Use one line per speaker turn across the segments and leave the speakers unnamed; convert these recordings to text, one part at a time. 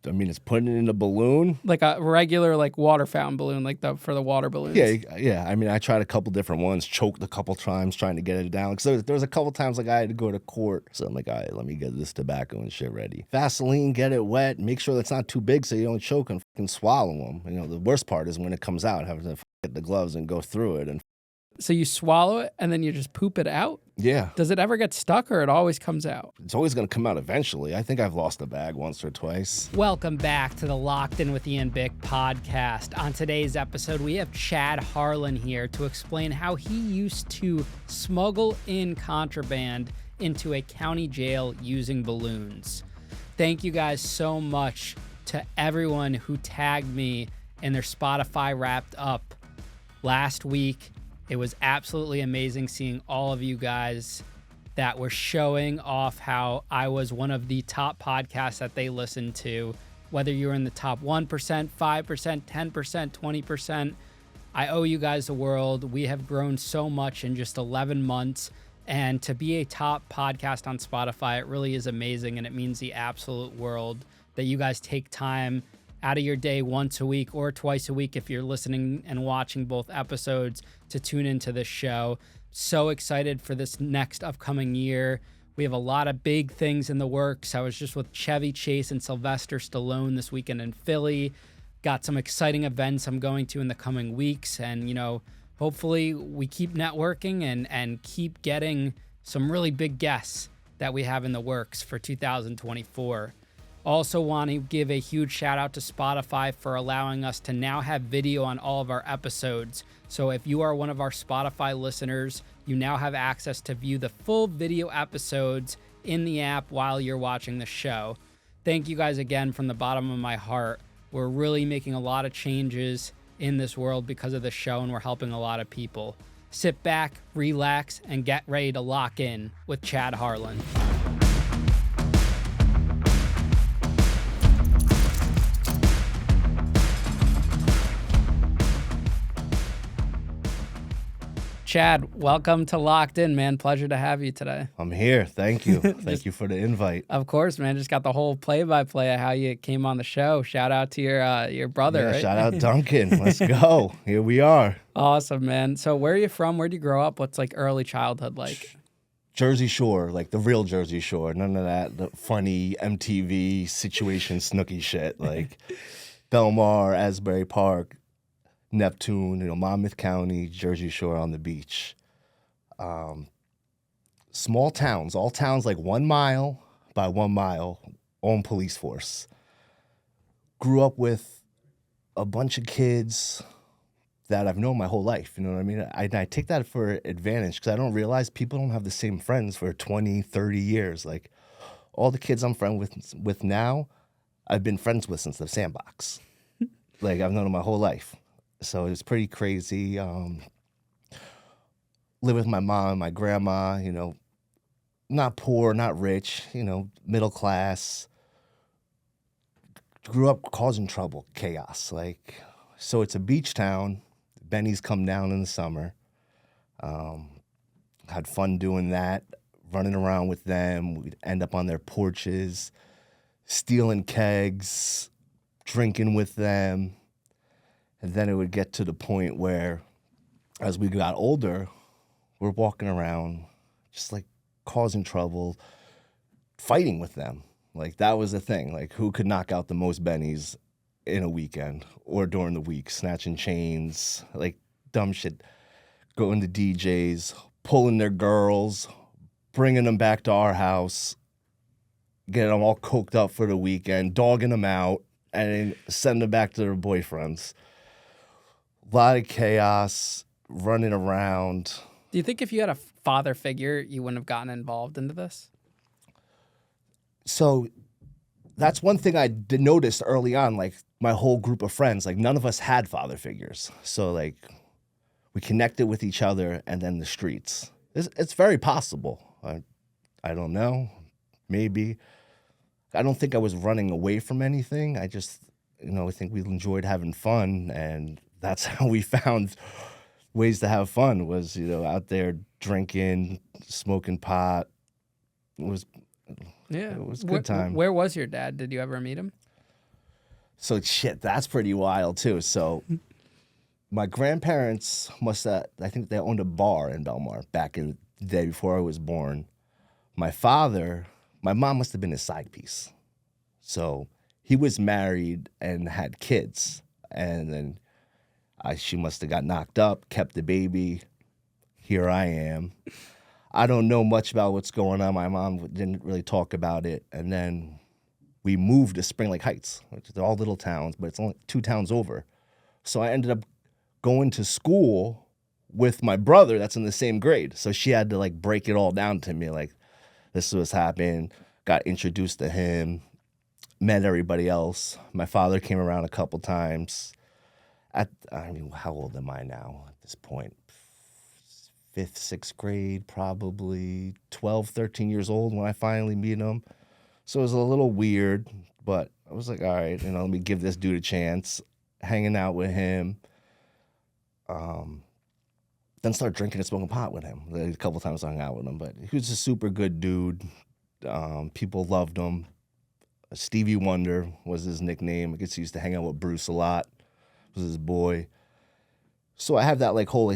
I mean, it's putting it in a balloon.
Like a regular water fountain balloon, for the water balloons.
Yeah. I mean, I tried a couple different ones, choked a couple times trying to get it down. Because there was a couple times I had to go to court. So I'm like, all right, let me get this tobacco and shit ready. Vaseline, get it wet, make sure it's not too big so you don't choke and fucking swallow them. The worst part is when it comes out, having to get the gloves and go through it. And
so you swallow it and then you just poop it out?
Yeah.
Does it ever get stuck or it always comes out?
It's always going to come out eventually. I think I've lost a bag once or twice.
Welcome back to the Locked In with Ian Bick podcast. On today's episode, we have Chad Harlan here to explain how he used to smuggle in contraband into a county jail using balloons. Thank you guys so much to everyone who tagged me in their Spotify Wrapped Up last week. It was absolutely amazing seeing all of you guys that were showing off how I was one of the top podcasts that they listened to, whether you were in the top 1%, 5%, 10%, 20%. I owe you guys the world. We have grown so much in just 11 months. And to be a top podcast on Spotify, it really is amazing. And it means the absolute world that you guys take time out of your day once a week or twice a week if you're listening and watching both episodes to tune into this show. So excited for this next upcoming year. We have a lot of big things in the works. I was just with Chevy Chase and Sylvester Stallone this weekend in Philly. Got some exciting events I'm going to in the coming weeks. And, hopefully we keep networking and keep getting some really big guests that we have in the works for 2024. Also want to give a huge shout out to Spotify for allowing us to now have video on all of our episodes. So if you are one of our Spotify listeners, you now have access to view the full video episodes in the app while you're watching the show. Thank you guys again from the bottom of my heart. We're really making a lot of changes in this world because of the show, and we're helping a lot of people. Sit back, relax, and get ready to lock in with Chad Harlan. Chad, welcome to Locked In, man. Pleasure to have you today.
I'm here. Thank you. Thank you for the invite.
Of course, man. Just got the whole play-by-play of how you came on the show. Shout out to your brother, right?
Shout out Duncan. Let's go. Here we are.
Awesome, man. So where are you from? Where do you grow up? What's early childhood like?
Jersey Shore, the real Jersey Shore. None of that the funny MTV situation snooky shit like Belmar, Asbury Park, Neptune, Monmouth County, Jersey Shore on the beach. Small towns, all towns 1 mile by 1 mile, own police force. Grew up with a bunch of kids that I've known my whole life, you know what I mean? I take that for advantage because I don't realize people don't have the same friends for 20, 30 years. All the kids I'm friends with now, I've been friends with since the sandbox. I've known them my whole life. So it was pretty crazy. Live with my mom, my grandma, not poor, not rich, middle class. Grew up causing trouble, chaos. So it's a beach town. Bennies come down in the summer. Had fun doing that, running around with them. We'd end up on their porches, stealing kegs, drinking with them. And then it would get to the point where, as we got older, we're walking around just causing trouble, fighting with them. That was the thing. Who could knock out the most bennies in a weekend or during the week? Snatching chains, dumb shit. Going to DJs, pulling their girls, bringing them back to our house, getting them all coked up for the weekend, dogging them out, and then sending them back to their boyfriends. A lot of chaos, running around.
Do you think if you had a father figure, you wouldn't have gotten involved into this?
So that's one thing I did notice early on, my whole group of friends, none of us had father figures. So we connected with each other and then the streets. It's very possible. I don't know. Maybe. I don't think I was running away from anything. I just, I think we enjoyed having fun, and that's how we found ways to have fun was, out there drinking, smoking pot. It was a good time.
Where was your dad? Did you ever meet him?
So shit, that's pretty wild too. So my grandparents I think they owned a bar in Belmar back in the day before I was born. My mom must have been his side piece. So he was married and had kids. And then she must have got knocked up, kept the baby. Here I am. I don't know much about what's going on. My mom didn't really talk about it. And then we moved to Spring Lake Heights, which is all little towns, but it's only 2 towns over. So I ended up going to school with my brother that's in the same grade. So she had to like break it all down to me, like this was happening, got introduced to him, met everybody else. My father came around a couple times. How old am I now at this point? 5th, 6th grade, probably 12, 13 years old when I finally meet him. So it was a little weird, but I was like, all right, let me give this dude a chance. Hanging out with him. Then started drinking and smoking pot with him. A couple times I hung out with him, but he was a super good dude. People loved him. Stevie Wonder was his nickname. I guess he used to hang out with Bruce a lot. Was his boy. So I have that like whole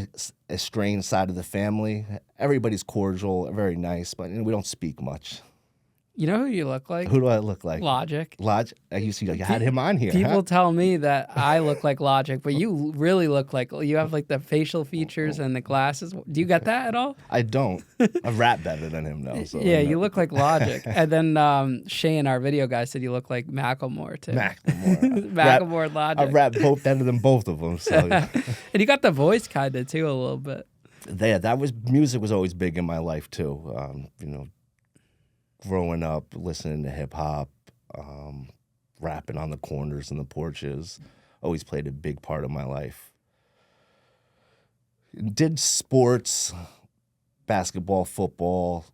estranged side of the family. Everybody's cordial, very nice, but we don't speak much.
You know who you look like?
Who do I look like?
Logic.
You had him on here.
People tell me that I look like Logic, but you really look like, you have like the facial features and the glasses. Do you get that at all?
I don't. I rap better than him though. So
yeah, you look like Logic. And then Shane, our video guy, said you look like Macklemore too. Macklemore and Logic.
I rap better than both of them. So.
And you got the voice kind of too a little bit.
Yeah, music was always big in my life too. Growing up, listening to hip hop, rapping on the corners and the porches, always played a big part of my life. Did sports, basketball, football,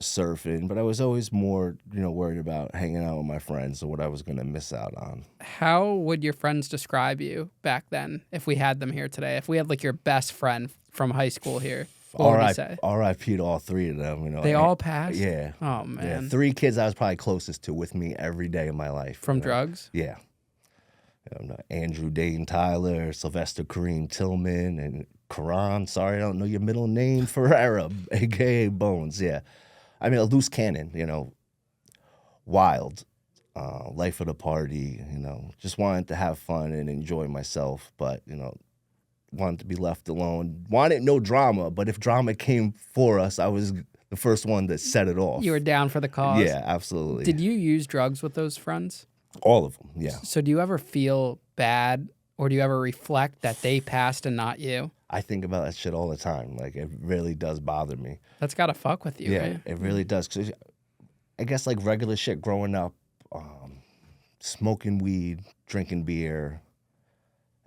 surfing, but I was always more, worried about hanging out with my friends and what I was going to miss out on.
How would your friends describe you back then if we had them here today? If we had like your best friend from high school here?
R.I.P. to all 3 of them.
They all passed?
Yeah.
Oh, man.
Yeah, 3 kids I was probably closest to with me every day of my life.
From drugs?
Yeah. Andrew Dayton Tyler, Sylvester Kareem Tillman, and Karan. Sorry, I don't know your middle name. Ferreira, a.k.a. Bones. Yeah. I mean, a loose cannon, wild, life of the party, just wanted to have fun and enjoy myself, but, wanted to be left alone. Wanted no drama, but if drama came for us, I was the first one that set it off.
You were down for the cause?
Yeah, absolutely.
Did you use drugs with those friends?
All of them, yeah.
So do you ever feel bad, or do you ever reflect that they passed and not you?
I think about that shit all the time. Like, it really does bother me.
That's got to fuck with you,
yeah,
right?
It really does. 'Cause I guess like regular shit growing up, smoking weed, drinking beer,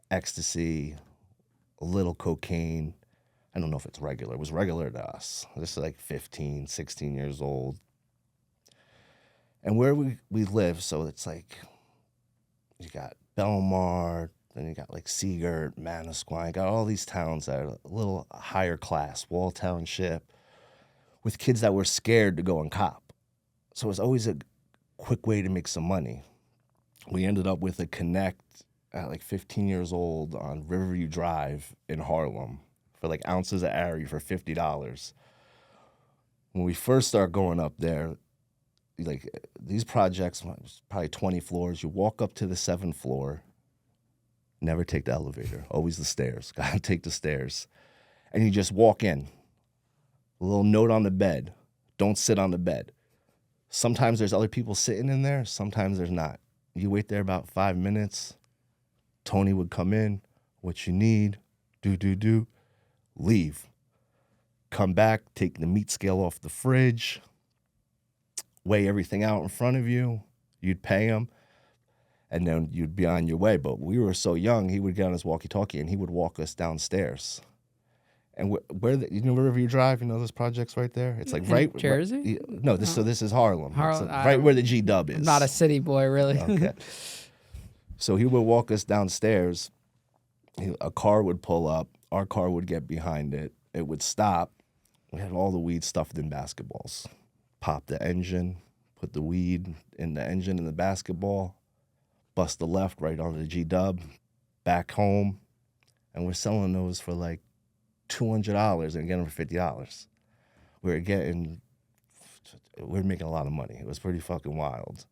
ecstasy, a little cocaine. I don't know if it's regular. It was regular to us. This is like 15, 16 years old. And where we live, so it's like you got Belmar, then you got like Seagirt, Manasquan. You got all these towns that are a little higher class, Wall Township, with kids that were scared to go and cop. So it was always a quick way to make some money. We ended up with a connect at like 15 years old on Riverview Drive in Harlem for like ounces of Ari for $50. When we first started going up there, like these projects, probably 20 floors, you walk up to the 7th floor, never take the elevator, always the stairs, gotta take the stairs. And you just walk in, a little note on the bed, don't sit on the bed. Sometimes there's other people sitting in there, sometimes there's not. You wait there about 5 minutes, Tony would come in, what you need, do, leave. Come back, take the meat scale off the fridge, weigh everything out in front of you, you'd pay him, and then you'd be on your way. But we were so young, he would get on his walkie-talkie and he would walk us downstairs. And wherever you drive, those projects right there? It's like right...
Jersey?
No, this is Harlem.
Harlem,
right where the G-Dub is.
I'm not a city boy, really.
Okay. So he would walk us downstairs. A car would pull up. Our car would get behind it. It would stop. We had all the weed stuffed in basketballs. Pop the engine, put the weed in the engine and the basketball, bust a left right onto the G-Dub, back home, and we're selling those for like $200 and getting them for $50. We're making a lot of money. It was pretty fucking wild.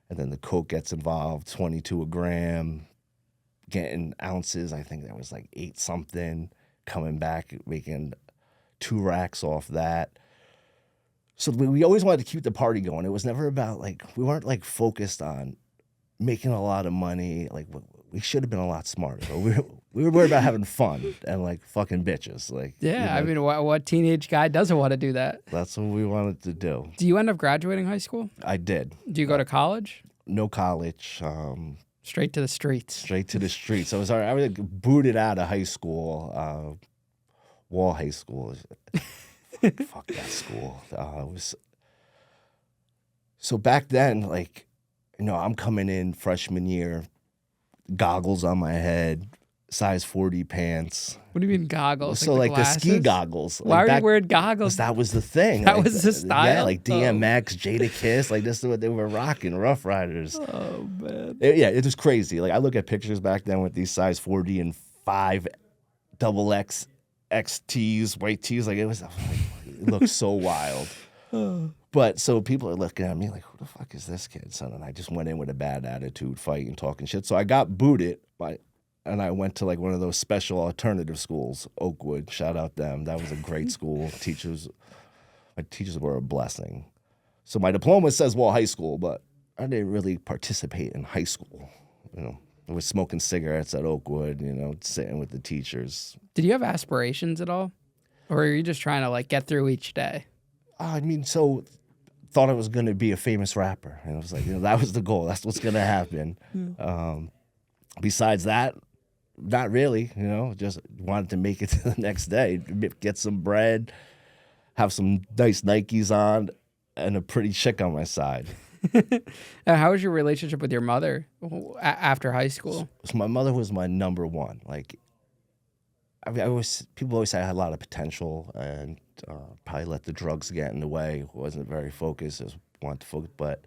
And then the coke gets involved, 22 a gram, getting ounces. I think that was like 8 something, coming back, making 2 racks off that. So we always wanted to keep the party going. It was never about like, we weren't like focused on making a lot of money. Like we should have been a lot smarter. But we were worried about having fun and like fucking bitches. Like,
Yeah, I mean, what teenage guy doesn't want to do that?
That's what we wanted to do.
Do you end up graduating high school?
I did.
Do you go to college?
No college.
Straight to the streets.
Straight to the streets. I was like, booted out of high school. Wall High School. Fuck that school. So back then, like, I'm coming in freshman year, goggles on my head, size 40 pants.
What do you mean goggles?
So like the ski goggles.
Why
are
you wearing goggles?
That was the thing.
That was the style?
Yeah, like DMX, Jada Kiss. Like this is what they were rocking, Rough Riders.
Oh, man.
It was crazy. Like I look at pictures back then with these size 40 and 5 XX XTs, white tees. Like it looked so wild. But so people are looking at me like, who the fuck is this kid, son? And I just went in with a bad attitude, fighting, talking shit. So I got booted, and I went to like one of those special alternative schools, Oakwood. Shout out them. That was a great school. My teachers were a blessing. So my diploma says Wall High School, but I didn't really participate in high school. I was smoking cigarettes at Oakwood, sitting with the teachers.
Did you have aspirations at all? Or were you just trying to like get through each day?
Thought I was going to be a famous rapper. And I was like, that was the goal. That's what's going to happen. Besides that, not really, just wanted to make it to the next day, get some bread, have some nice Nikes on, and a pretty chick on my side.
How was your relationship with your mother after high school?
So my mother was my number one. Like, people always say I had a lot of potential, and probably let the drugs get in the way. Wasn't very focused. Wanted to focus, but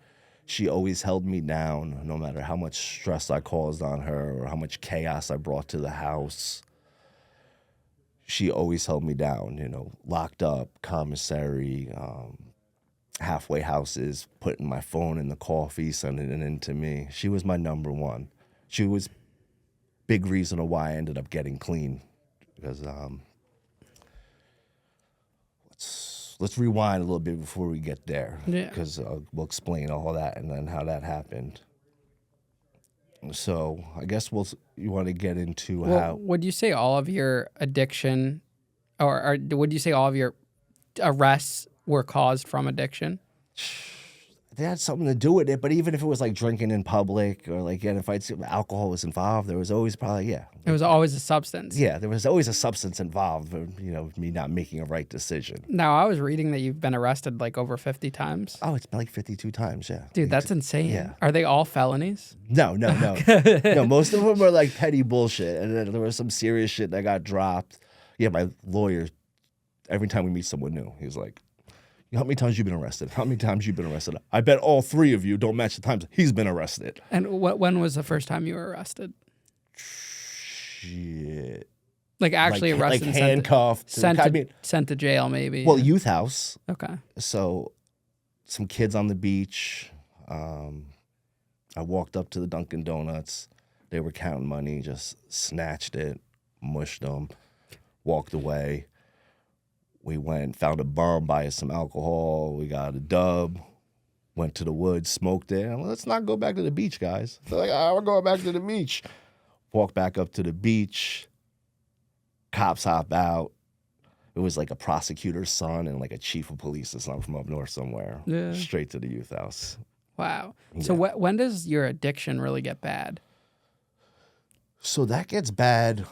she always held me down, no matter how much stress I caused on her or how much chaos I brought to the house. She always held me down. Locked up, commissary, halfway houses, putting my phone in the coffee, sending it in to me. She was my number one. She was big reason of why I ended up getting clean. Because let's rewind a little bit before we get there.
Yeah.
Because we'll explain all that and then how that happened. So I guess you want to get into how.
Would you say all of your addiction, or would you say all of your arrests were caused from addiction?
They had something to do with it, but even if it was like drinking in public or like getting fights, alcohol was involved. There was always probably
It was always a substance.
Yeah, there was always a substance involved. Me not making a right decision.
Now I was reading that you've been arrested like over 50 times.
Oh, it's been like 52 times. Yeah,
dude, that's insane.
Yeah.
Are they all felonies?
No. No, most of them are like petty bullshit, and then there was some serious shit that got dropped. Yeah, my lawyer. Every time we meet someone new, he's like, how many times you been arrested? How many times you been arrested? I bet all 3 of you don't match the times he's been arrested.
And when was the first time you were arrested?
Shit.
Like actually arrested,
like handcuffed,
sent to jail, maybe.
Well, youth house.
Okay.
So, some kids on the beach. I walked up to the Dunkin' Donuts. They were counting money. Just snatched it, mushed them, walked away. We went, found a bum, buy us some alcohol. We got a dub, went to the woods, smoked it. And let's not go back to the beach, guys. They're like, we're going back to the beach. Walk back up to the beach. Cops hop out. It was like a prosecutor's son and like a chief of police or something from up north somewhere.
Yeah.
Straight to the youth house.
Wow. So when does your addiction really get bad?
So that gets bad.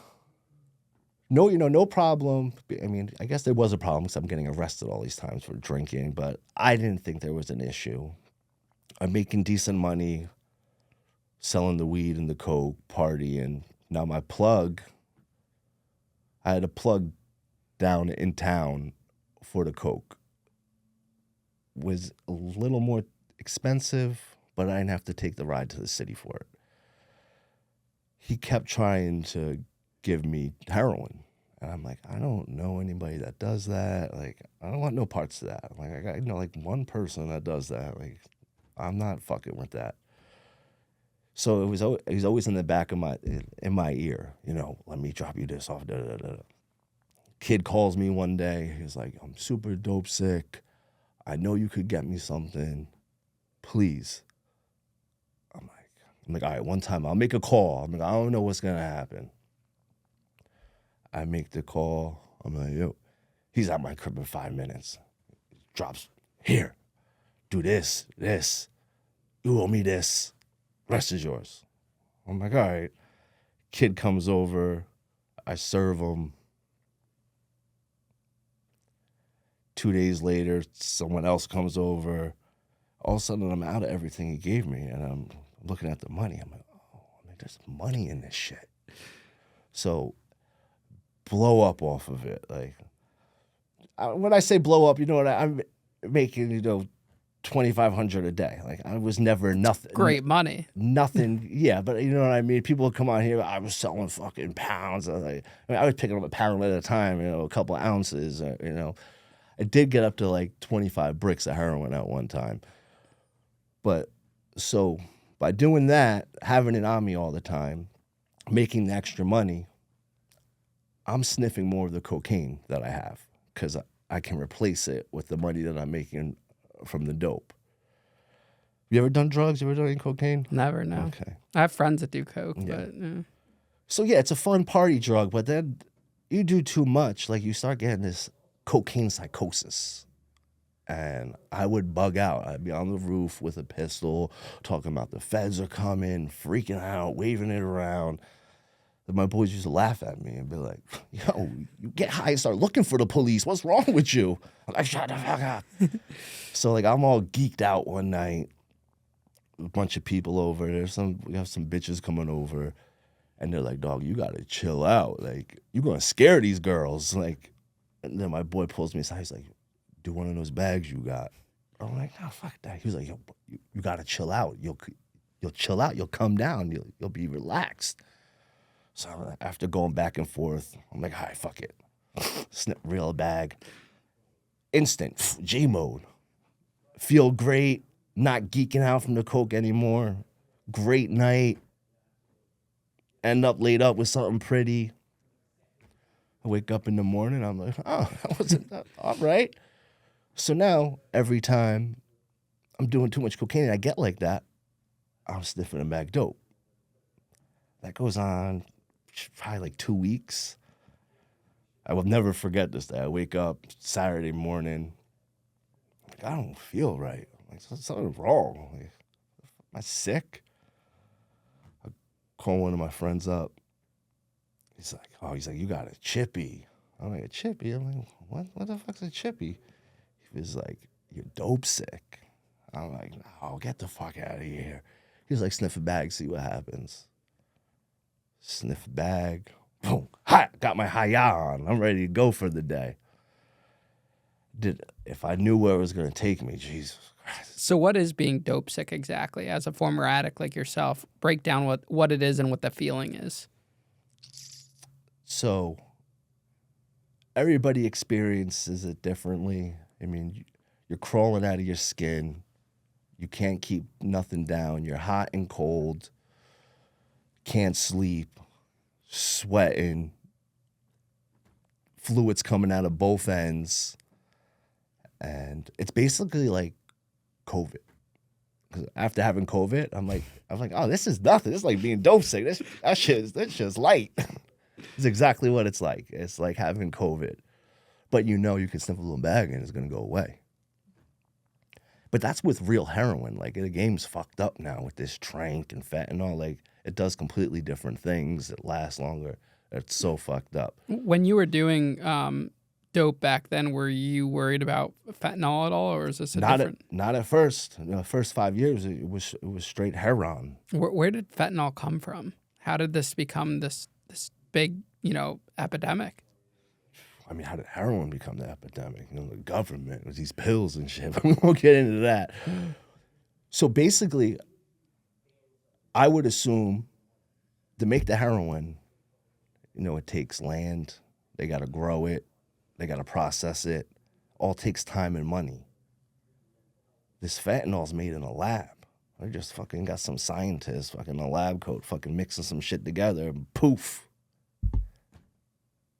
No problem. I mean, I guess there was a problem because I'm getting arrested all these times for drinking, but I didn't think there was an issue. I'm making decent money, selling the weed and the coke, partying. Now my plug, I had a plug down in town for the coke. Was a little more expensive, but I didn't have to take the ride to the city for it. he kept trying to give me heroin. And I'm like, I don't know anybody that does that. Like, I don't want no parts of that. Like, I got, like one person that does that. Like, I'm not fucking with that. So he's always in the back of in my ear, let me drop you this off. Da, da, da. Kid calls me one day. He's like, I'm super dope sick. I know you could get me something. Please. I'm like, all right, one time I'll make a call. I'm like, I don't know what's gonna happen. I make the call. I'm like, yo, he's at my crib in 5 minutes. Drops, here, do this. You owe me this. Rest is yours. I'm like, all right. Kid comes over. I serve him. 2 days later, someone else comes over. All of a sudden, I'm out of everything he gave me, and I'm looking at the money. I'm like, oh, there's money in this shit. So, blow up off of it. Like, when I say blow up, I'm making, $2,500 a day. Like, I was never nothing.
Great money.
Nothing. Yeah, but you know what I mean? People would come on here. I was selling fucking pounds. I was picking up a pound at a time, a couple of ounces, I did get up to like 25 bricks of heroin at one time. But so by doing that, having it on me all the time, making the extra money, I'm sniffing more of the cocaine that I have because I can replace it with the money that I'm making from the dope. You ever done drugs? You ever done any cocaine?
Never, no.
Okay.
I have friends that do coke,
Yeah.
but yeah.
So yeah, it's a fun party drug, but then you do too much, like you start getting this cocaine psychosis. And I would bug out. I'd be on the roof with a pistol, talking about the feds are coming, freaking out, waving it around. And my boys used to laugh at me and be like, yo, you get high and start looking for the police. What's wrong with you? I'm like, shut the fuck up. So like I'm all geeked out one night. A bunch of people over. We have some bitches coming over. And they're like, dog, you gotta chill out. Like, you're gonna scare these girls. Like, and then my boy pulls me aside. He's like, do one of those bags you got. I'm like, no, fuck that. He was like, yo, you gotta chill out. You'll chill out. You'll come down. You'll be relaxed. So after going back and forth, I'm like, all right, fuck it. Snip, reel a bag. Instant, G mode. Feel great. Not geeking out from the coke anymore. Great night. End up laid up with something pretty. I wake up in the morning, I'm like, oh, that wasn't that, all right. So now, every time I'm doing too much cocaine and I get like that, I'm sniffing a bag dope. That goes on probably like 2 weeks. I will never forget this day. I wake up Saturday morning, like, I don't feel right. Like, something's wrong. Like, am I sick? I call one of my friends up. He's like, you got a chippy. I'm like, a chippy? I'm like, what the fuck's a chippy? He was like, you're dope sick. I'm like, no, get the fuck out of here. He was like, sniff a bag, see what happens. Sniff a bag. Boom. Hot. Got my high on. I'm ready to go for the day. If I knew where it was going to take me, Jesus Christ.
So what is being dope sick exactly? As a former addict like yourself, break down what it is and what the feeling is.
So everybody experiences it differently. I mean, you're crawling out of your skin. You can't keep nothing down. You're hot and cold. Can't sleep. Sweating. Fluids coming out of both ends. And it's basically like COVID. 'Cause after having COVID, I'm like, oh, this is nothing. It's like being dope sick. That shit's light. It's exactly what it's like. It's like having COVID. But you can sniff a little bag and it's going to go away. But that's with real heroin. Like, the game's fucked up now with this trank and fentanyl. Like, it does completely different things. It lasts longer. It's so fucked up.
When you were doing dope back then, were you worried about fentanyl at all, or is this different?
Not at first. The first 5 years, it was straight heroin.
Where did fentanyl come from? How did this become this big, epidemic?
I mean, how did heroin become the epidemic? The government, with these pills and shit. But we won't get into that. So basically, I would assume to make the heroin, it takes land. They got to grow it. They got to process it. All takes time and money. This fentanyl's made in a lab. They just fucking got some scientists fucking in a lab coat fucking mixing some shit together and poof.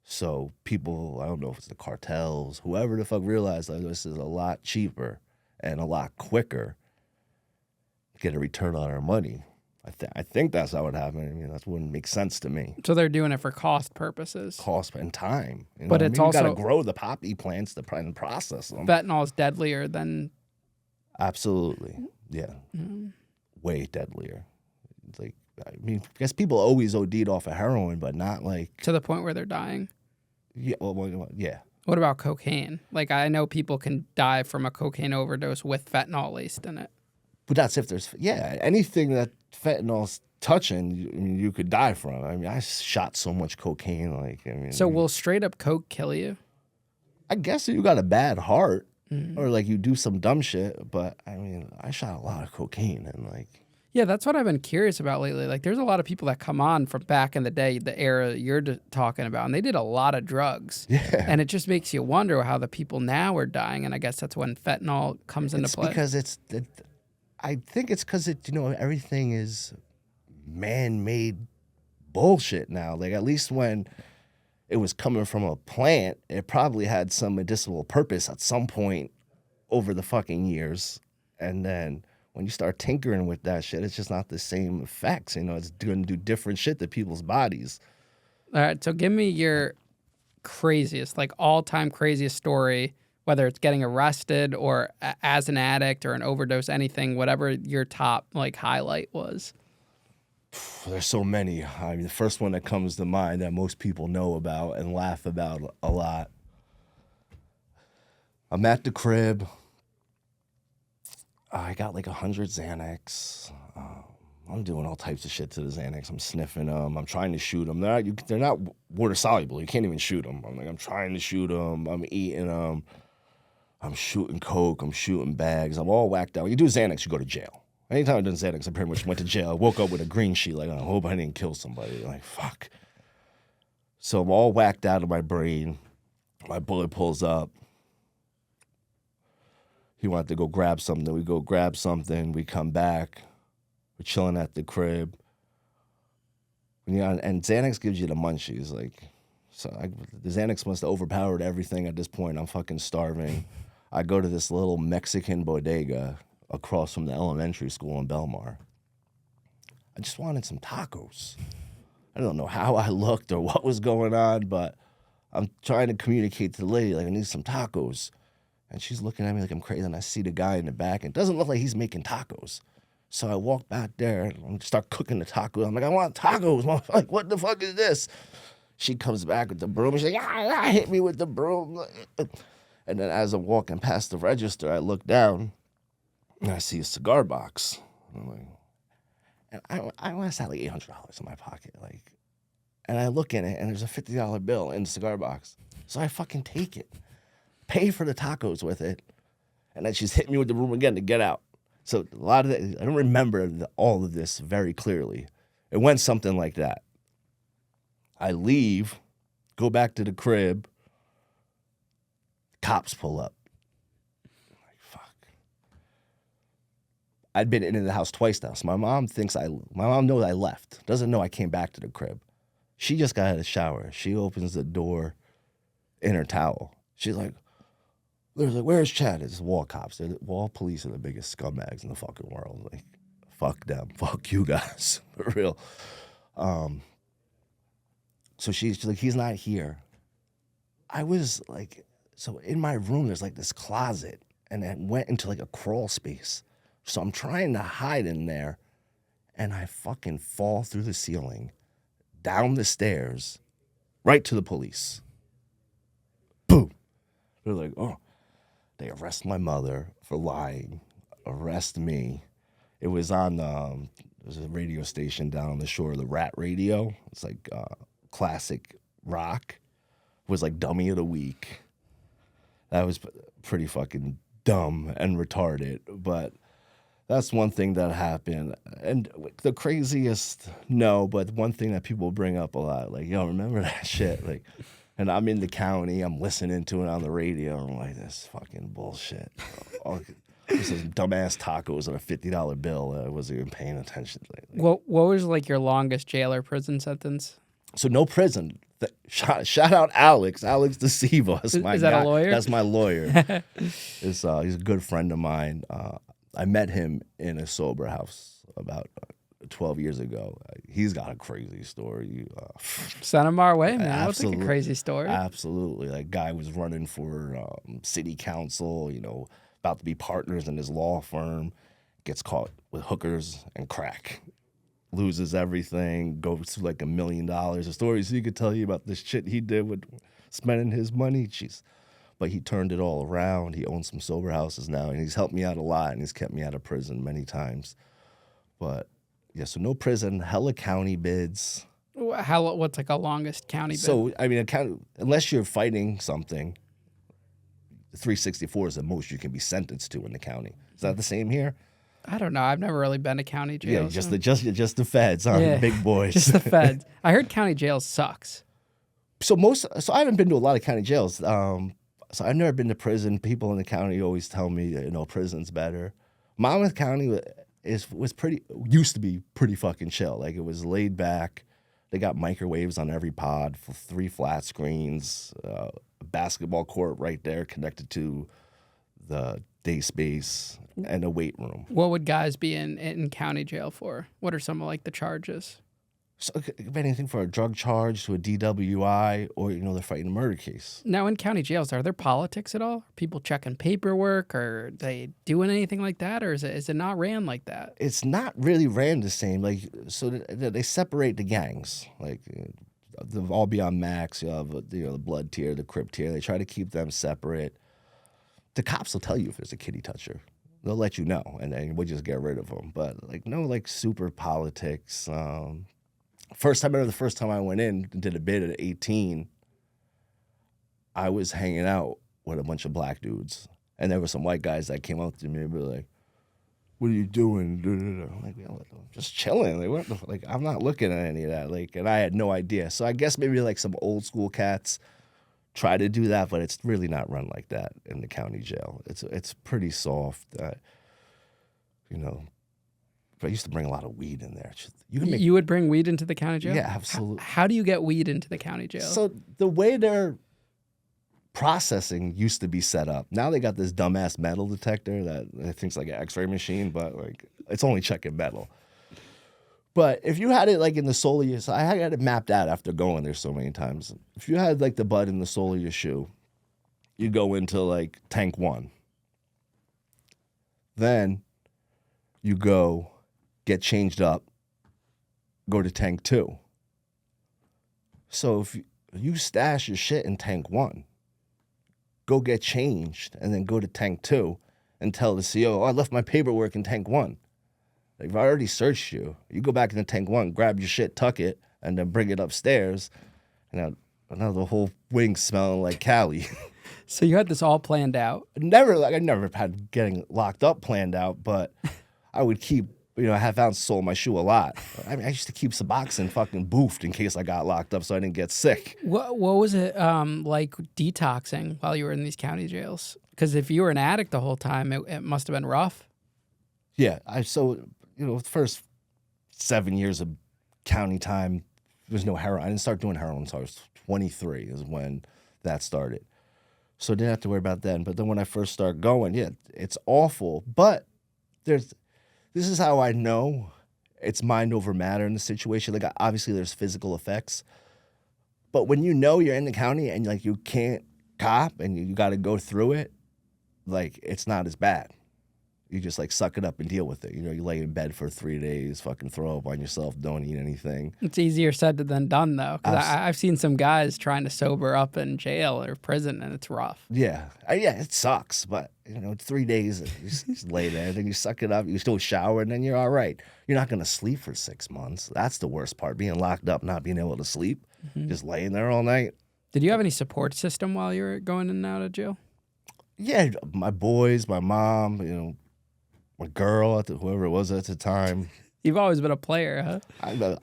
So people, I don't know if it's the cartels, whoever the fuck realized like this is a lot cheaper and a lot quicker to get a return on our money. I think that's how it happened. I mean, that wouldn't make sense to me.
So they're doing it for cost purposes.
Cost and time.
But it's also...
you got to grow the poppy plants and process them.
Fentanyl is deadlier than...
Absolutely. Yeah. Way deadlier. It's like, I mean, I guess people always OD'd off of heroin, but not like...
To the point where they're dying?
Yeah, well, yeah.
What about cocaine? Like, I know people can die from a cocaine overdose with fentanyl laced in it.
But that's if there's... Yeah, anything that fentanyl's touching, you could die from. I mean, I shot so much cocaine.
So will straight up coke kill you?
I guess if you got a bad heart or like you do some dumb shit. But I mean, I shot a lot of cocaine and like...
Yeah, that's what I've been curious about lately. Like, there's a lot of people that come on from back in the day, the era you're talking about, and they did a lot of drugs.
Yeah.
And it just makes you wonder how the people now are dying. And I guess that's when fentanyl comes into play.
Because I think it's because everything is man-made bullshit now. Like, at least when it was coming from a plant, it probably had some medicinal purpose at some point over the fucking years. And then when you start tinkering with that shit, it's just not the same effects. It's going to do different shit to people's bodies.
All right, so give me your craziest, like all-time craziest story, whether it's getting arrested or as an addict or an overdose, anything, whatever your top like highlight was.
There's so many. I mean, the first one that comes to mind that most people know about and laugh about a lot. I'm at the crib. I got like 100 Xanax. I'm doing all types of shit to the Xanax. I'm sniffing them. I'm trying to shoot them. They're not water soluble. You can't even shoot them. I'm trying to shoot them. I'm eating them. I'm shooting coke. I'm shooting bags. I'm all whacked out. When you do Xanax, you go to jail. Anytime I've done Xanax, I pretty much went to jail. I woke up with a green sheet. Like, I hope I didn't kill somebody. Like, fuck. So I'm all whacked out of my brain. My bullet pulls up. He wanted to go grab something. We go grab something. We come back. We're chilling at the crib. And Xanax gives you the munchies. The Xanax must have overpowered everything at this point. I'm fucking starving. I go to this little Mexican bodega across from the elementary school in Belmar. I just wanted some tacos. I don't know how I looked or what was going on, but I'm trying to communicate to the lady, like, I need some tacos. And she's looking at me like I'm crazy, and I see the guy in the back, and it doesn't look like he's making tacos. So I walk back there and start cooking the tacos. I'm like, I want tacos. I'm like, what the fuck is this? She comes back with the broom. She's like, hit me with the broom. And then as I'm walking past the register, I look down, and I see a cigar box. And I'm like, and I must have like $800 in my pocket. And I look in it, and there's a $50 bill in the cigar box. So I fucking take it, pay for the tacos with it, and then she's hitting me with the broom again to get out. So a lot of that, I don't remember all of this very clearly. It went something like that. I leave, go back to the crib, cops pull up. I'm like, fuck. I'd been into the house twice now, so my mom knows I left, doesn't know I came back to the crib. She just got out of the shower. She opens the door in her towel. She's like, where's Chad? It's wall cops. Wall police are the biggest scumbags in the fucking world. Like, fuck them. Fuck you guys. For real. So she's like, he's not here. I was like, so in my room, there's like this closet, and it went into like a crawl space. So I'm trying to hide in there, and I fucking fall through the ceiling, down the stairs, right to the police. Boom. They're like, oh. They arrest my mother for lying, arrest me. It was on, there's a radio station down on the shore, the Rat Radio. It's like classic rock. It was like Dummy of the Week. That was pretty fucking dumb and retarded. But That's one thing that happened. And the craziest, no, but one thing that people bring up a lot, like, yo, remember that shit? Like, and I'm in the county, I'm listening to it on the radio, and I'm like, this fucking bullshit. This is dumbass tacos on a $50 bill. I wasn't even paying attention.
What was like your longest jail or prison sentence?
So no prison. Shout out Alex DeSivo.
Is that a lawyer?
That's my lawyer. He's a good friend of mine. I met him in a sober house about 12 years ago. He's got a crazy story.
Send him our way, man. What's like a crazy story?
Absolutely. Like, guy was running for city council, about to be partners in his law firm, gets caught with hookers and crack. Loses everything, goes to like $1 million. The stories he could tell you about the shit he did with spending his money. Jeez. But he turned it all around. He owns some sober houses now, and he's helped me out a lot, and he's kept me out of prison many times. But, yeah, so no prison, hella county bids.
What's like a longest county bid?
So, I mean, unless you're fighting something, 364 is the most you can be sentenced to in the county. Is that the same here?
I don't know. I've never really been to county jail.
Yeah, just the feds, huh?
Yeah,
the big boys.
Just the feds. I heard county jail sucks.
So I haven't been to a lot of county jails. So I've never been to prison. People in the county always tell me, prison's better. Monmouth County used to be pretty fucking chill. Like, it was laid back. They got microwaves on every pod, 3 flat screens, a basketball court right there connected to the day space, and a weight room.
What would guys be in county jail for? What are some of like the charges?
So anything from a drug charge to a DWI, or they're fighting a murder case.
Now, in county jails, are there politics at all? Are people checking paperwork, or are they doing anything like that, or is it not ran like that?
It's not really ran the same. Like, so they separate the gangs. Like, they'll all be on max. You have the blood tier, the crip tier. They try to keep them separate. The cops will tell you if there's a kitty toucher. They'll let you know, and then we'll just get rid of them. But no super politics. I remember the first time I went in and did a bid at 18, I was hanging out with a bunch of black dudes. And there were some white guys that came up to me and were like, "What are you doing?" I'm like, I'm just chilling. I'm not looking at any of that. And I had no idea. So I guess maybe some old school cats try to do that, but it's really not run like that in the county jail. It's pretty soft. But I used to bring a lot of weed in there.
You would bring weed into the county jail?
Yeah, absolutely.
How do you get weed into the county jail?
So the way their processing used to be set up, now they got this dumbass metal detector that I think's like an X-ray machine, but it's only checking metal. But if you had it in the sole of your, so I had it mapped out after going there so many times. If you had the bud in the sole of your shoe, you go into tank 1. Then you go get changed up, go to tank 2. So if you stash your shit in tank 1, go get changed, and then go to tank 2 and tell the CO, I left my paperwork in tank 1. I've already searched you. You go back into tank 1, grab your shit, tuck it, and then bring it upstairs. And now the whole wing's smelling like Cali.
So you had this all planned out?
I never had getting locked up planned out, but I would keep, a half-ounce sole in my shoe a lot. I used to keep Suboxone fucking boofed in case I got locked up so I didn't get sick.
What was it like detoxing while you were in these county jails? Because if you were an addict the whole time, it must have been rough.
Yeah, the first 7 years of county time, there was no heroin. I didn't start doing heroin until I was 23 is when that started. So I didn't have to worry about that. But then when I first started going, yeah, it's awful. But this is how I know it's mind over matter in the situation. Obviously there's physical effects. But when you're in the county and you can't cop and you got to go through it, it's not as bad. You just suck it up and deal with it. You lay in bed for 3 days, fucking throw up on yourself, don't eat anything.
It's easier said than done, though. Because I've seen some guys trying to sober up in jail or prison, and it's rough.
Yeah. It sucks. But, 3 days, you just lay there, then you suck it up, you still shower, and then you're all right. You're not going to sleep for 6 months. That's the worst part, being locked up, not being able to sleep, just laying there all night.
Did you have any support system while you were going in and out of jail?
Yeah, my boys, my mom, my girl, whoever it was at the time.
You've always been a player, huh?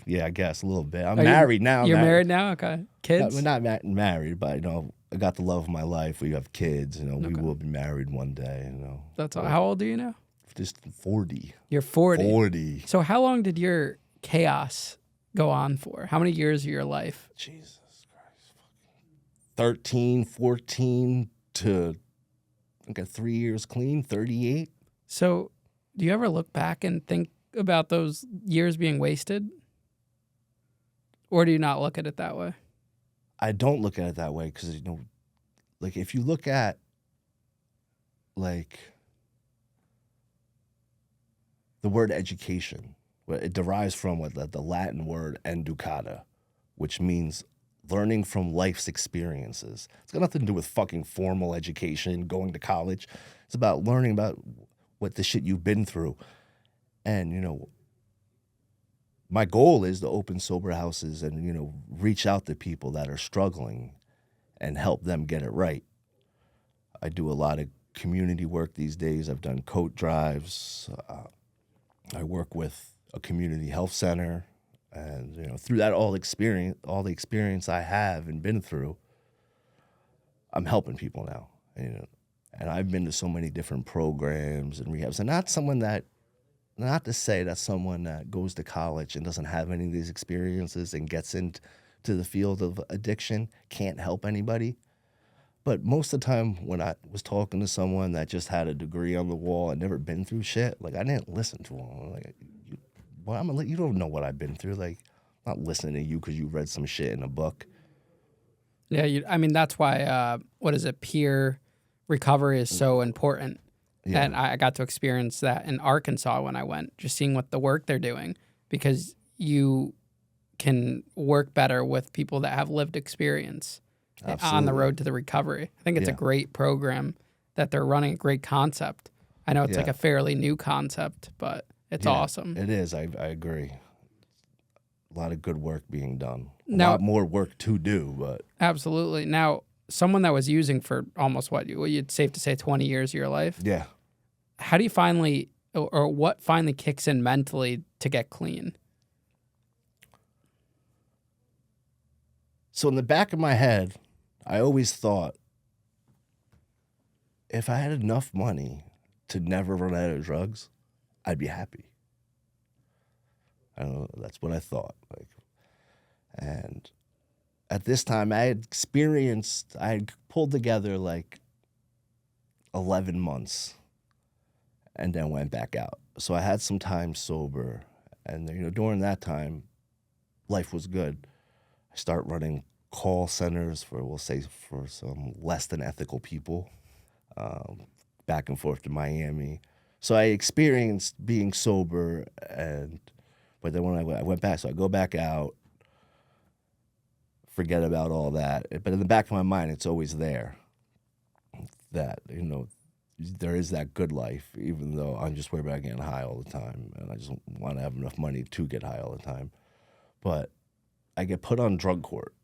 Yeah, I guess a little bit. I'm
Are you-
married now.
You're married now? Okay. Kids?
We're not married, but I got the love of my life. We have kids. We will be married one day.
That's all. How old are you now?
Just 40.
You're 40.
40.
So how long did your chaos go on for? How many years of your life?
Jesus Christ. 13, 14 to, I got 3 years clean, 38.
So do you ever look back and think about those years being wasted? Or do you not look at it that way?
I don't look at it that way because, like if you look at, like, the word education, it derives from the Latin word educata, which means learning from life's experiences. It's got nothing to do with fucking formal education, going to college. It's about learning about what the shit you've been through. And, my goal is to open sober houses and, reach out to people that are struggling and help them get it right. I do a lot of community work these days. I've done coat drives. I work with a community health center. And, through that all the experience I have and been through, I'm helping people now. And I've been to so many different programs and rehabs. And not to say that someone that goes to college and doesn't have any of these experiences and gets into the field of addiction can't help anybody. But most of the time when I was talking to someone that just had a degree on the wall and never been through shit, like, I didn't listen to them. Like, you don't know what I've been through. Like, I'm not listening to you because you read some shit in a book.
Yeah, that's why, peer recovery is so important. Yeah. And I got to experience that in Arkansas when I went, just seeing what the work they're doing, because you can work better with people that have lived experience. Absolutely. On the road to the recovery. I think it's a great program that they're running, a great concept. I know it's like a fairly new concept, but it's awesome.
It is. I agree. A lot of good work being done. A lot more work to do, but...
Absolutely. Now, someone that was using for almost you'd safe to say 20 years of your life.
Yeah.
How do you finally, or what finally kicks in mentally to get clean?
So in the back of my head, I always thought, if I had enough money to never run out of drugs, I'd be happy. I don't know, that's what I thought. And at this time, I had pulled together like 11 months and then went back out. So I had some time sober. And, during that time, life was good. I start running call centers for some less than ethical people, back and forth to Miami. So I experienced being sober, but then when I went back, so I go back out, forget about all that. But in the back of my mind, it's always there that, there is that good life, even though I'm just worried about getting high all the time, and I just want to have enough money to get high all the time. But I get put on drug court.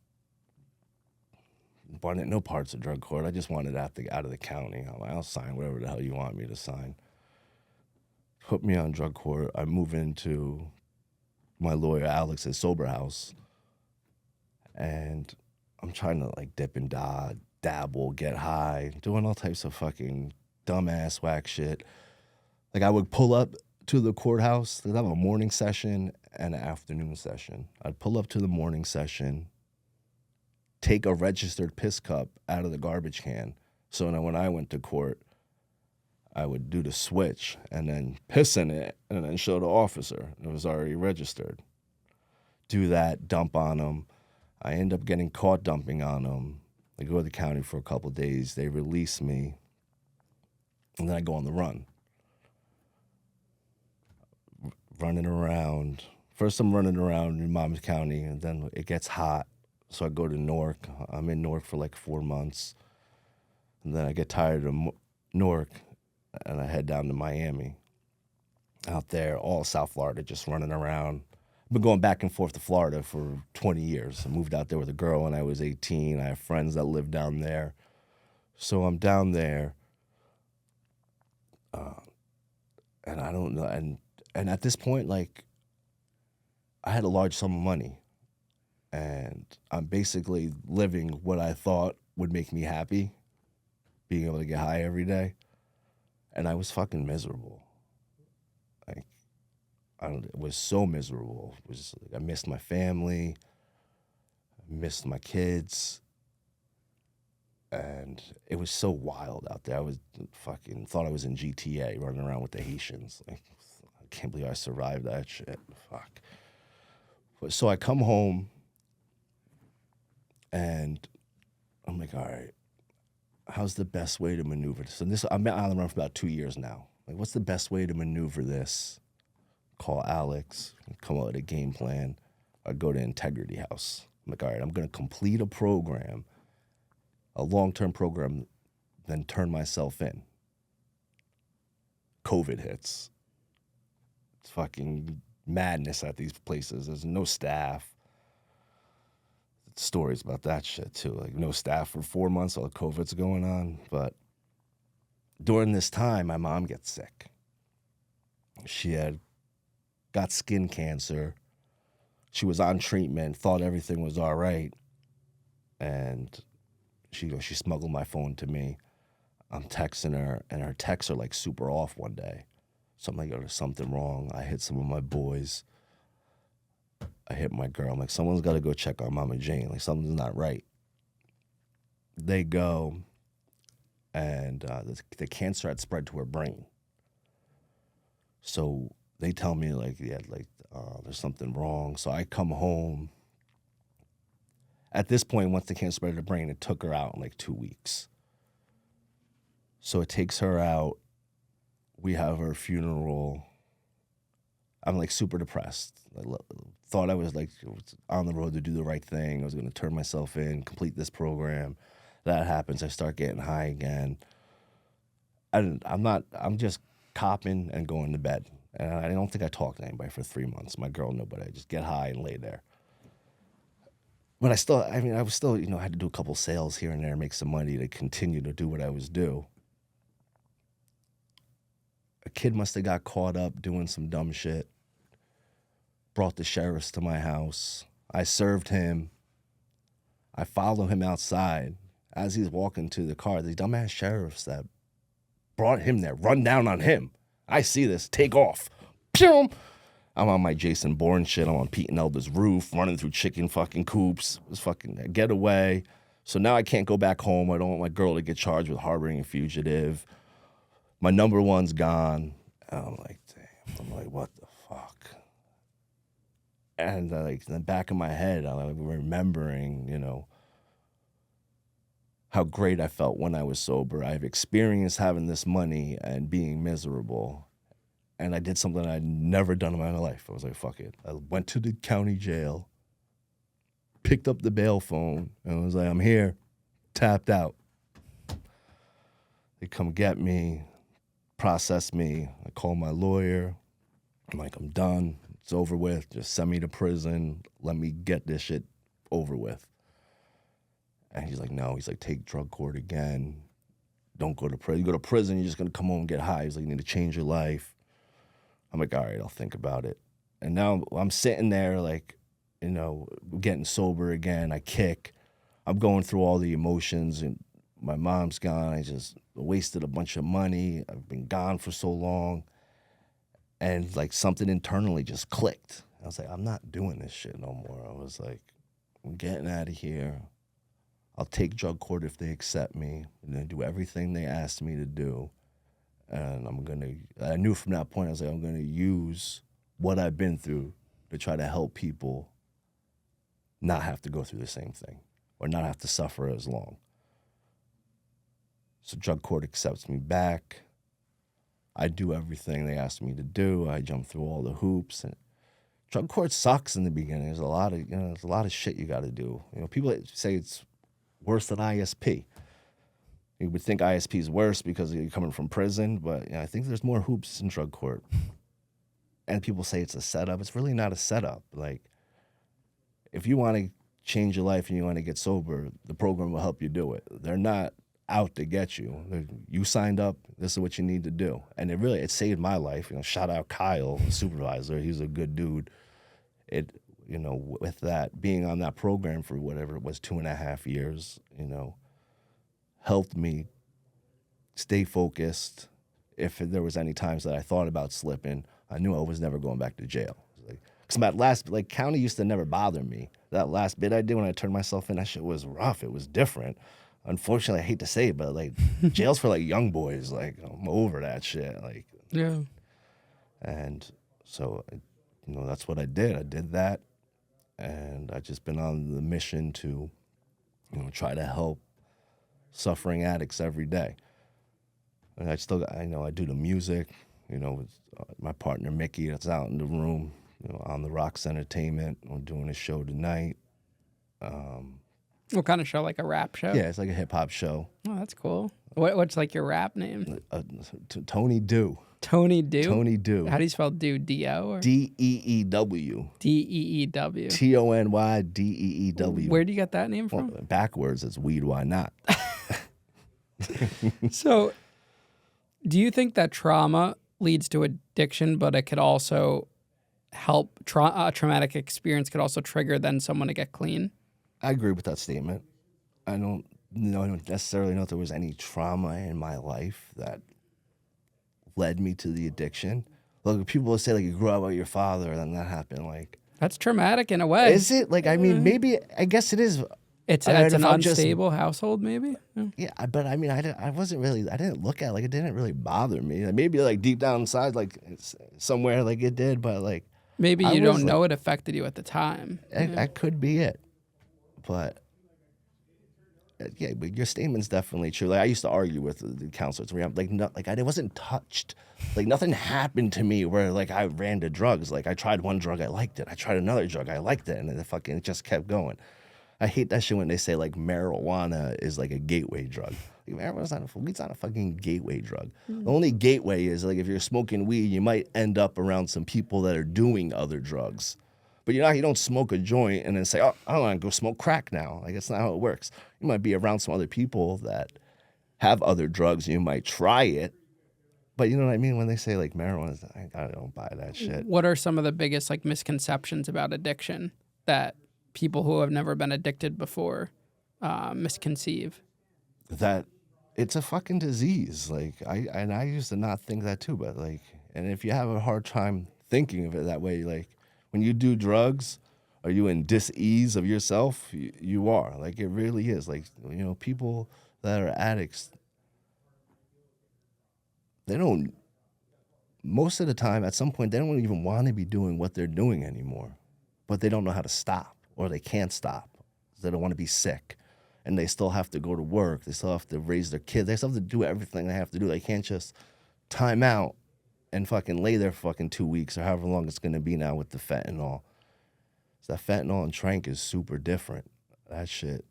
Wanted no parts of drug court. I just wanted out of the county. I'm like, I'll sign whatever the hell you want me to sign. Put me on drug court. I move into my lawyer Alex's sober house, and I'm trying to dip and dabble, get high, doing all types of fucking dumbass whack shit. Like, I would pull up to the courthouse. They'd have a morning session and an afternoon session. I'd pull up to the morning session, take a registered piss cup out of the garbage can. So now when I went to court, I would do the switch and then piss in it and then show the officer. It was already registered. Do that, dump on them. I end up getting caught dumping on them. I go to the county for a couple of days. They release me. And then I go on the run. Running around. First I'm running around in Monmouth County, and then it gets hot. So I go to Newark. I'm in Newark for like 4 months. And then I get tired of Newark, and I head down to Miami. Out there, all South Florida, just running around. I've been going back and forth to Florida for 20 years. I moved out there with a girl when I was 18. I have friends that live down there. So I'm down there. And I don't know. And at this point, like, I had a large sum of money. And I'm basically living what I thought would make me happy, being able to get high every day. And I was fucking miserable. Like, it was so miserable. It was, I missed my family. I missed my kids. And it was so wild out there. I was fucking thought I was in GTA running around with the Haitians. Like, I can't believe I survived that shit. Fuck. So I come home and I'm like, all right, how's the best way to maneuver this? And I've been on the run for about 2 years now. Like, what's the best way to maneuver this? Call Alex, come up with a game plan. I'd go to Integrity House. I'm like, all right, I'm going to complete a program, a long-term program, then turn myself in. COVID hits. It's fucking madness at these places. There's no staff. Stories about that shit too. Like, no staff for 4 months while COVID's going on. But during this time, my mom gets sick. She had got skin cancer. She was on treatment, thought everything was all right. And she smuggled my phone to me. I'm texting her, and her texts are like super off one day. So I'm like, there's something wrong. I hit some of my boys. I hit my girl. I'm like, someone's got to go check on Mama Jane. Like, something's not right. They go, and the cancer had spread to her brain. So they tell me, like, there's something wrong. So I come home. At this point, once the cancer spread to her brain, it took her out in like 2 weeks. So it takes her out. We have her funeral. I'm like super depressed. I thought I was like on the road to do the right thing. I was going to turn myself in, complete this program. That happens. I start getting high again. I'm just copping and going to bed. And I don't think I talked to anybody for 3 months. My girl, nobody. I just get high and lay there. But I was still, I had to do a couple sales here and there, make some money to continue to do what I was doing. A kid must have got caught up doing some dumb shit. Brought the sheriffs to my house. I served him. I follow him outside. As he's walking to the car, these dumbass sheriffs that brought him there run down on him. I see this. Take off. Pew! I'm on my Jason Bourne shit. I'm on Pete and Elba's roof, running through chicken fucking coops. It was fucking a getaway. So now I can't go back home. I don't want my girl to get charged with harboring a fugitive. My number one's gone. And I'm like, damn. I'm like, what the fuck? And like in the back of my head, I'm like remembering, how great I felt when I was sober. I've experienced having this money and being miserable. And I did something I'd never done in my life. I was like, fuck it. I went to the county jail, picked up the bail phone, and was like, I'm here, tapped out. They come get me, process me. I call my lawyer. I'm like, I'm done. It's over with. Just send me to prison. Let me get this shit over with. And he's like, no. He's like, take drug court again. Don't go to prison. You go to prison, you're just going to come home and get high. He's like, you need to change your life. I'm like, all right, I'll think about it. And now I'm sitting there like, getting sober again. I kick. I'm going through all the emotions, and my mom's gone. I just wasted a bunch of money. I've been gone for so long. And like something internally just clicked. I was like, I'm not doing this shit no more. I was like, I'm getting out of here. I'll take drug court if they accept me. I'm going to do everything they asked me to do. And I knew from that point, I was like, I'm going to use what I've been through to try to help people not have to go through the same thing or not have to suffer as long. So drug court accepts me back. I do everything they asked me to do. I jump through all the hoops. And drug court sucks in the beginning. There's a lot of shit you got to do. People say it's worse than ISP. You would think ISP is worse because you're coming from prison, but I think there's more hoops in drug court. And people say it's a setup. It's really not a setup. Like, if you want to change your life and you want to get sober, the program will help you do it. They're not out to get you. You signed up. This is what you need to do. And it saved my life. Shout out Kyle, the supervisor. He's a good dude. With that, being on that program for whatever it was, 2.5 years, helped me stay focused. If there was any times that I thought about slipping, I knew I was never going back to jail. Because that last, county used to never bother me. That last bit I did when I turned myself in, that shit was rough. It was different. Unfortunately, I hate to say it, but jail's for young boys. I'm over that shit.
Yeah.
And so, that's what I did. I did that, and I've just been on the mission to, try to help suffering addicts every day. And I do the music. With my partner Mickey, that's out in the room. On the Rocks Entertainment. We're doing a show tonight.
What kind of show? Like a rap show?
Yeah, it's like a hip hop show.
Oh, that's cool. What's your rap name?
Tony Dew.
Tony Dew?
Tony Dew.
How do you spell Dew? D-O? Or?
D-E-E-W.
D-E-E-W.
T-O-N-Y-D-E-E-W.
Where do you get that name from?
Well, backwards, it's weed, why not?
So, do you think that trauma leads to addiction, but it could also help, a traumatic experience could also trigger then someone to get clean?
I agree with that statement. I don't necessarily know if there was any trauma in my life that led me to the addiction. People will say you grew up with your father and then that happened.
That's traumatic in a way.
Is it? Maybe, I guess it is.
It's an unstable household, maybe?
Yeah, but I didn't look at it. It didn't really bother me. Maybe deep down inside, somewhere it did, but
maybe you don't know it affected you at the time.
That could be it. But but your statement's definitely true. I used to argue with the counselors. I wasn't touched. Nothing happened to me where I ran to drugs. I tried one drug, I liked it. I tried another drug, I liked it, and it just kept going. I hate that shit when they say marijuana is a gateway drug. Marijuana's not a fucking gateway drug. Mm. The only gateway is if you're smoking weed, you might end up around some people that are doing other drugs. But you don't smoke a joint and then say, oh, I want to go smoke crack now. That's not how it works. You might be around some other people that have other drugs. You might try it. But you know what I mean? When they say marijuana, I don't buy that shit.
What are some of the biggest misconceptions about addiction that people who have never been addicted before misconceive?
That it's a fucking disease. I used to not think that too, but and if you have a hard time thinking of it that way, when you do drugs, are you in dis-ease of yourself? You are. It really is. People that are addicts, they don't, most of the time, at some point, they don't even want to be doing what they're doing anymore. But they don't know how to stop, or they can't stop. They don't want to be sick. And they still have to go to work. They still have to raise their kids. They still have to do everything they have to do. They can't just time out and fucking lay there for 2 weeks or however long it's going to be now with the fentanyl. So that fentanyl and trank is super different. That shit.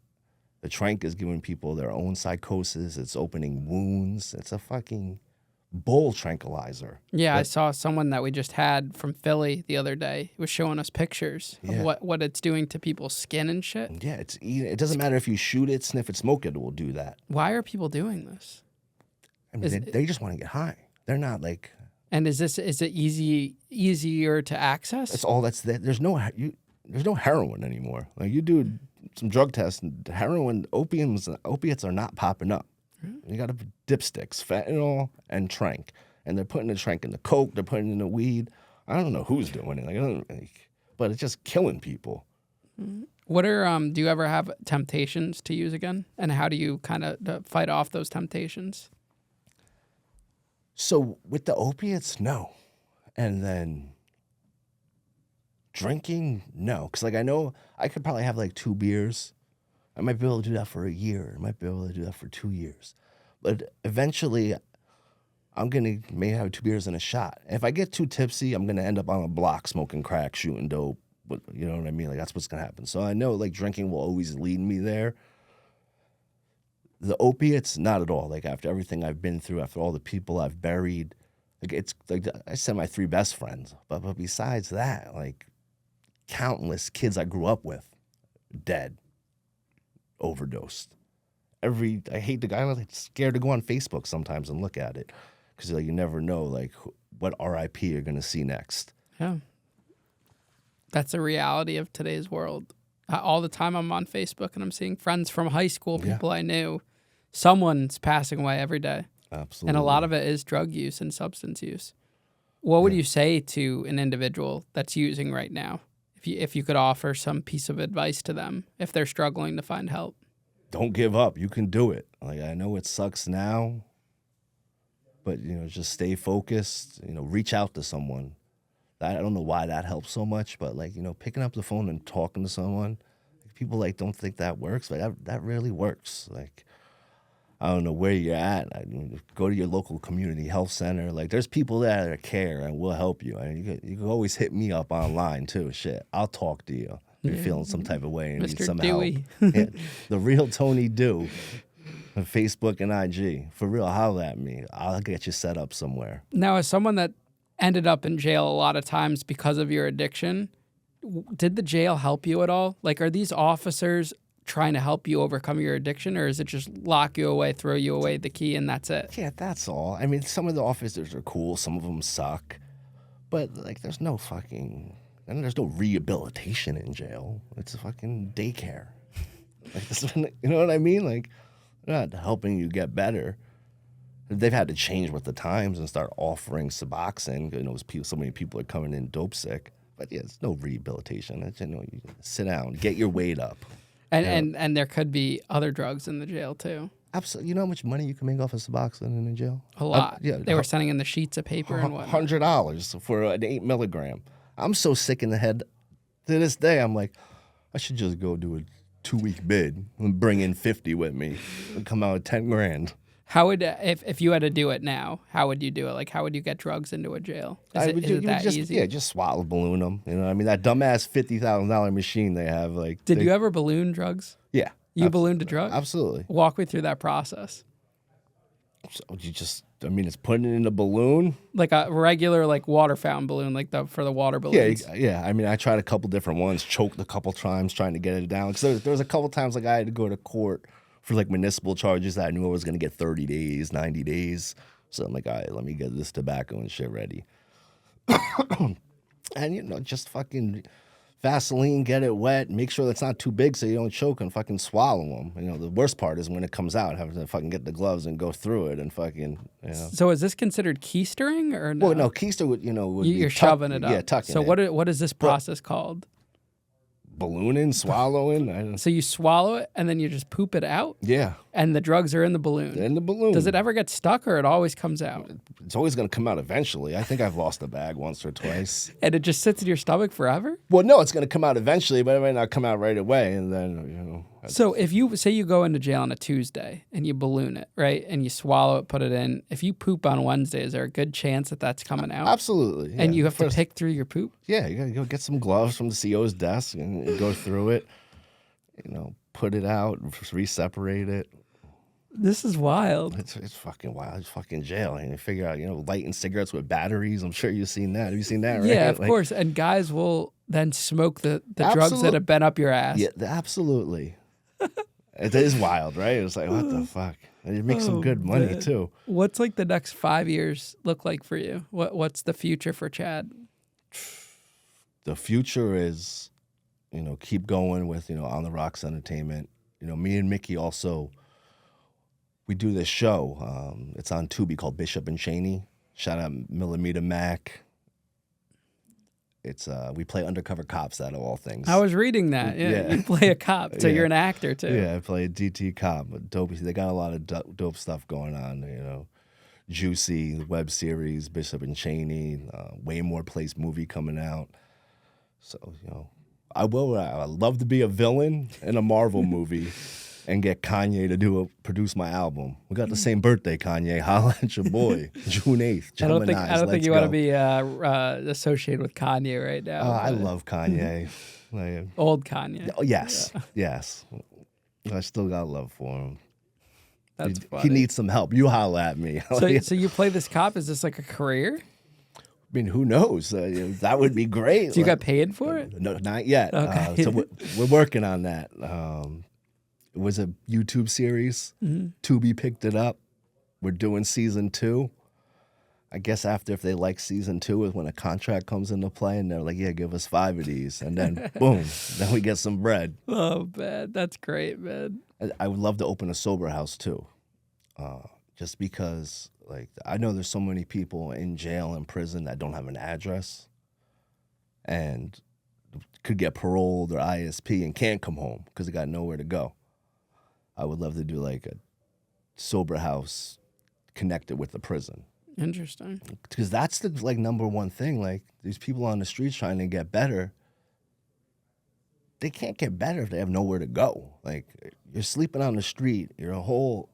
The trank is giving people their own psychosis. It's opening wounds. It's a fucking bull tranquilizer.
Yeah, I saw someone that we just had from Philly the other day. He was showing us pictures of what it's doing to people's skin and shit.
Yeah, it doesn't matter if you shoot it, sniff it, smoke it, it will do that.
Why are people doing this?
They just want to get high. They're not
And is it easier to access?
That's all that's there. There's no heroin anymore. You do some drug tests, and heroin, opiates are not popping up. You got dipsticks, fentanyl, and trank. And they're putting the trank in the coke, they're putting it in the weed. I don't know who's doing it. But it's just killing people.
What do you ever have temptations to use again? And how do you kind of fight off those temptations?
So with the opiates, no. And then drinking, no. Because I know I could probably have 2 beers. I might be able to do that for a year. I might be able to do that for 2 years. But eventually, I'm going to maybe have 2 beers and a shot. And if I get too tipsy, I'm going to end up on a block smoking crack, shooting dope. But you know what I mean? That's what's going to happen. So I know drinking will always lead me there. The opiates, not at all. After everything I've been through, after all the people I've buried, it's I said my 3 best friends. But besides that, countless kids I grew up with, dead, overdosed. I hate the guy. I'm like scared to go on Facebook sometimes and look at it because like you never know like what RIP you're gonna see next.
Yeah. That's a reality of today's world. All the time I'm on Facebook and I'm seeing friends from high school, people I knew. Someone's passing away every day.
Absolutely.
And a lot of it is drug use and substance use. What would you say to an individual that's using right now? If you could offer some piece of advice to them if they're struggling to find help.
Don't give up. You can do it. Like I know it sucks now, but just stay focused. Reach out to someone. I don't know why that helps so much, but like picking up the phone and talking to someone, people like don't think that works, but that really works. Like I don't know where you're at. Go to your local community health center. Like there's people there that care and will help you. You can always hit me up online too. Shit, I'll talk to you if you're feeling some type of way and need some
Dewey.
help. Yeah, the real Tony Dew on Facebook and IG. For real, holler at me. I'll get you set up somewhere.
Now, as someone that ended up in jail a lot of times because of your addiction, did the jail help you at all? Like, are these officers trying to help you overcome your addiction, or is it just lock you away, throw you away the key, and that's it?
Yeah, that's all. I mean, some of the officers are cool. Some of them suck. But, like, there's no rehabilitation in jail. It's a fucking daycare. Like, you know what I mean? Like, they're not helping you get better. They've had to change with the times and start offering Suboxone. So many people are coming in dope sick. But, yeah, it's no rehabilitation. It's, you sit down, get your weight up.
And there could be other drugs in the jail, too.
Absolutely. You know how much money you can make off of Suboxone in the jail?
A lot. They were sending in the sheets of paper and whatnot.
$100 for an 8 milligram. I'm so sick in the head. To this day, I'm like, I should just go do a 2-week bid and bring in 50 with me and come out with 10 grand.
How would, if you had to do it now, how would you do it? Like, how would you get drugs into a jail? Is it that easy?
Yeah, just swallow balloon them. You know what I mean? That dumbass $50,000 machine they have. Like,
Did you ever balloon drugs?
Yeah.
You ballooned a drug?
Absolutely.
Walk me through that process.
So it's putting it in a balloon.
Like a regular, like, water fountain balloon, like for the water balloons.
Yeah. I mean, I tried a couple different ones, choked a couple times trying to get it down. Because there was a couple times, like, I had to go to court for, like, municipal charges that I knew I was going to get 30 days, 90 days. So I'm like, all right, let me get this tobacco and shit ready. And, just fucking Vaseline, get it wet, make sure that's not too big so you don't choke and fucking swallow them. The worst part is when it comes out, having to fucking get the gloves and go through it and fucking,
So is this considered keistering or no?
Well, no, keister would be
you're shoving it up.
Yeah, tucking
so
it.
What is this process called?
Ballooning, swallowing.
So you swallow it and then you just poop it out?
Yeah.
And the drugs are in the balloon?
In the balloon.
Does it ever get stuck or it always comes out?
It's always going to come out eventually. I think I've lost a bag once or twice.
And it just sits in your stomach forever?
Well, no, it's going to come out eventually, but it might not come out right away. And then,
So if you say you go into jail on a Tuesday and you balloon it, right, and you swallow it, put it in, if you poop on Wednesday, is there a good chance that that's coming out?
Absolutely. Yeah.
And you have to pick through your poop?
Yeah, you got to go get some gloves from the CO's desk and go through it, put it out, re-separate it.
This is wild.
It's fucking wild. It's fucking jail. And you figure out, lighting cigarettes with batteries. I'm sure you've seen that. Have you seen that, right?
Yeah, of course. And guys will then smoke the drugs that have been up your ass.
Yeah, absolutely. It is wild, right? It's like, what the fuck? And you make some good money, too.
What's like the next 5 years look like for you? What's the future for Chad?
The future is, keep going with, On the Rocks Entertainment. Me and Mickey also, we do this show. It's on Tubi called Bishop and Cheney. Shout out Millimeter Mac. It's we play undercover cops out of all things.
I was reading that. Yeah. You play a cop, so you're an actor too.
Yeah, I play a DT cop. Dope. They got a lot of dope stuff going on. Juicy, the web series, Bishop and Cheney, Waymore Place movie coming out. So I'd love to be a villain in a Marvel movie and get Kanye to produce my album. We got the same birthday, Kanye. Holla at your boy, June 8th.
I don't think you want to be associated with Kanye right now.
I love Kanye.
Old Kanye.
Yes, yes. I still got love for him.
That's funny.
He needs some help. You holla at me.
So you play this cop? Is this like a career?
I mean, who knows? That would be great.
So you got paid for it?
No, not yet.
Okay.
So we're working on that. It was a YouTube series. Tubi picked it up. We're doing season 2. I guess after, if they like season 2, is when a contract comes into play, and they're like, yeah, give us 5 of these. And then, boom, then we get some bread.
Oh, man. That's great, man.
I would love to open a sober house, too. Just because, like, I know there's so many people in jail and prison that don't have an address and could get paroled or ISP and can't come home because they got nowhere to go. I would love to do, like, a sober house connected with the prison.
Interesting.
Because that's the like number one thing. Like, these people on the streets trying to get better, they can't get better if they have nowhere to go. Like, you're sleeping on the street, your whole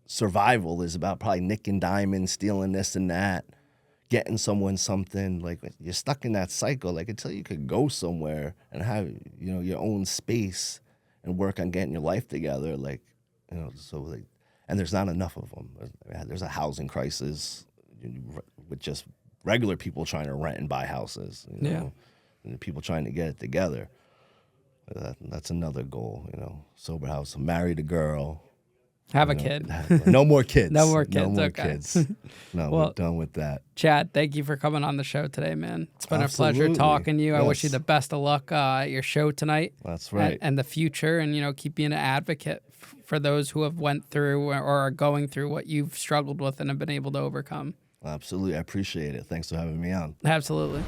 survival is about probably nicking diamonds, stealing this and that, getting someone something. Like, you're stuck in that cycle. Like, until you could go somewhere and have, you know, your own space and work on getting your life together. Like, you know, so like, and there's not enough of them. There's a housing crisis with just regular people trying to rent and buy houses, you know, and people trying to get it together. That's another goal, you know. Sober house, marry the girl.
Have a kid.
No more kids.
No more kids.
No more
Okay.
kids. No,
Well,
we're done with that.
Chad, thank you for coming on the show today, man. It's been a pleasure
Absolutely.
talking to you. I wish you
Yes.
the best of luck at your show tonight.
That's right.
And the future, and, you know, keep being an advocate for those who have went through or are going through what you've struggled with and have been able to overcome.
Absolutely. I appreciate it. Thanks for having me on.
Absolutely.